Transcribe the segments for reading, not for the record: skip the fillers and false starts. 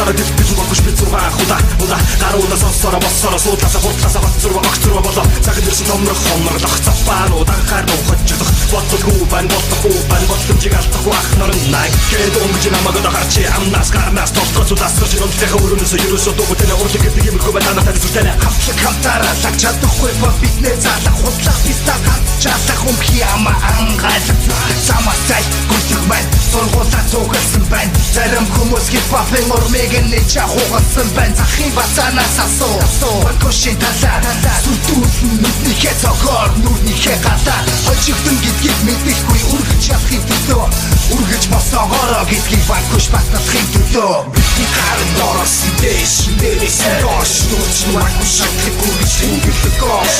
Батараа гэлбэж болгүй би 6 удаа гаруудаа сонсороо боссороо суудлаасаа хурдлаасаа бат зураг огч зураг болоо цагт ирсэн томрох хомноглох цапаанууд анхаар нөхөжлөх бодлохгүй бодлохгүй бодломжийг алдахгүй ах нарын най гээд өнгөж намайг дохарчи амнаас гарнаас толгоцудаас сэрж өнөдөө өрөөнөөс ерөөсөө дугуйтай урдыг гэдэг юм хөө байна надад зүртэнэ хамтлаг хамтараа лаг чадахгүй биднээ залах худлах бистаг чадах өмхий ама ангайлах самастай гүтг байна сургуулаа цугсан байна зарим хүмүүс хипхопын урмыг нэг чахуугасан байна захын бацанаас асуу банкошин талаа сүрдүүлэн нүднийхээ цогоор нүрнийхээ гадаа хожигдэн гэдгийг мэдэхгүй үргэж чадахын төлөө үргэж босоогоороо гэдгийг банкош батлахын төлөө бидний харин дороос дэш нэрээс доош нүч банкош шатлахгүй шингэлдэг гош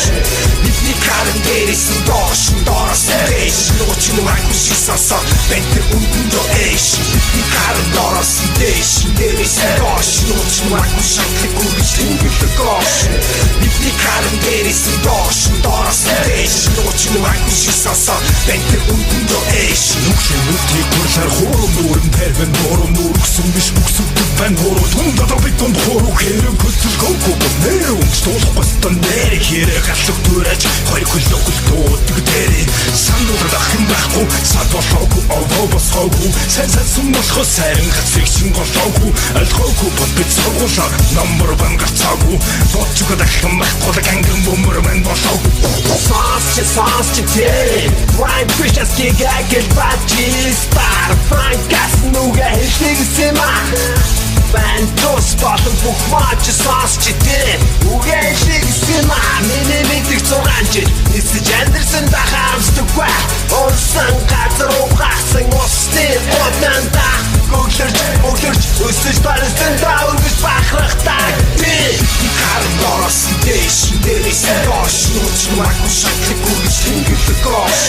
бидний харин дээрээс доош дороос дэш нүч банкош сасаа бэнтэр үндөө эш бидний харин дороос дэш нэрээс доош нүч банкош шатлахгүй шингэлдэг гош бидний харин дээрээс доош дороос дэш нүч банкош сасаа бэнтэр үндөө эш нүчний гурлаар хоорон нуурын тэрвэн хоорон нуур гсэн биш бүксүдэг бан хоорон тундад битон хоорон хэрэг хөтөл гонко нэр өмстуулахгүй стан нэр хэрэг аллах дүрэж хоёр хөлөг дуудаг дээр сандууд ахын байхгүй сад болохгүй овоо босхоогүй сайн сум болохоо сайн гацфикшн голоогүй алхоогүй бод бит сургуулаа номер бан гацаагүй бодчгүй дахин байхгүй ганган бөмөр мэн болоогүй саас тий Right fish as gig I get batty star Frank gas nuga хэлсэн Бан тос батан бухмаач саасч дээ үгээ хэлсэн миний мэдих зугаанч нисэж андерсэн дахаамсдаггүй орсон газар угасан устын оданда өглөрч өсөж барсан даургаж бахрахтаа Carlos дэш нэрээс доош нүч макус шатлахгүй шингэлдэг гош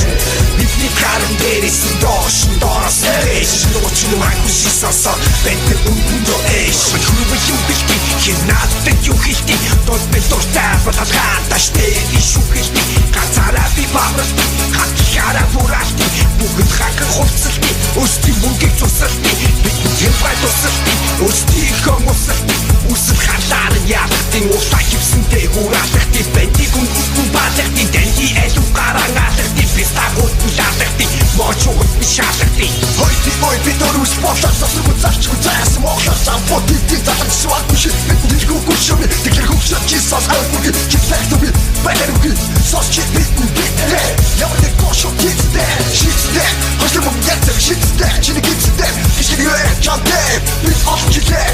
бидний харин дээрээс доош дороос дэш нүч макус сасаа бэнтэр үндөө эш хөрвөж юугти хинаадаг юухти тот бэлтуртай баталгааташтэй ишүүхти гацаараа би бавралти хатхаараа буралти бүгд хахан хувцалти өсти бүгд цусалти бидний темпай тусалти өсти хомусалти үсэл халаар яахтын улаа хивсэнтэй хураалахти бэнтиг үндгүй баалахти дэнди элүү гарангаалахти бистагуут лаалахти мочуут бишаалахти хой битөрүс болоо засруу зарчгүй заас моглоо сампоти залах сваркуш бидний гүгүшөв тэгэхээр хөвчөж чисаас алгүг чипсэхтүби бэлэрүг сосчи битэн битэ явны кошо тицдэ шицдэ хослом ятэр шицдэ чиний гицдэ кишгиэ чанте бит олчилэ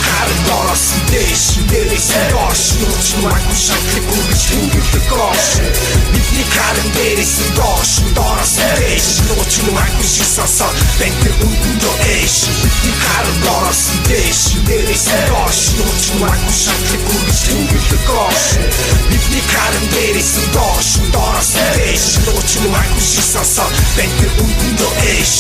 Харин дороос дэш нэрээс доош нүч макус шатлахгүй шингэлдэг гош бидний харин дээрээс доош дороос дэш нүч макус сасаа бэнтэр үндөө эш бидний харин дороос дэш нэрээс доош нүч макус шатлахгүй шингэлдэг гош бидний харин дээрээс доош дороос дэш нүч макус сасаа бэнтэр үндөө эш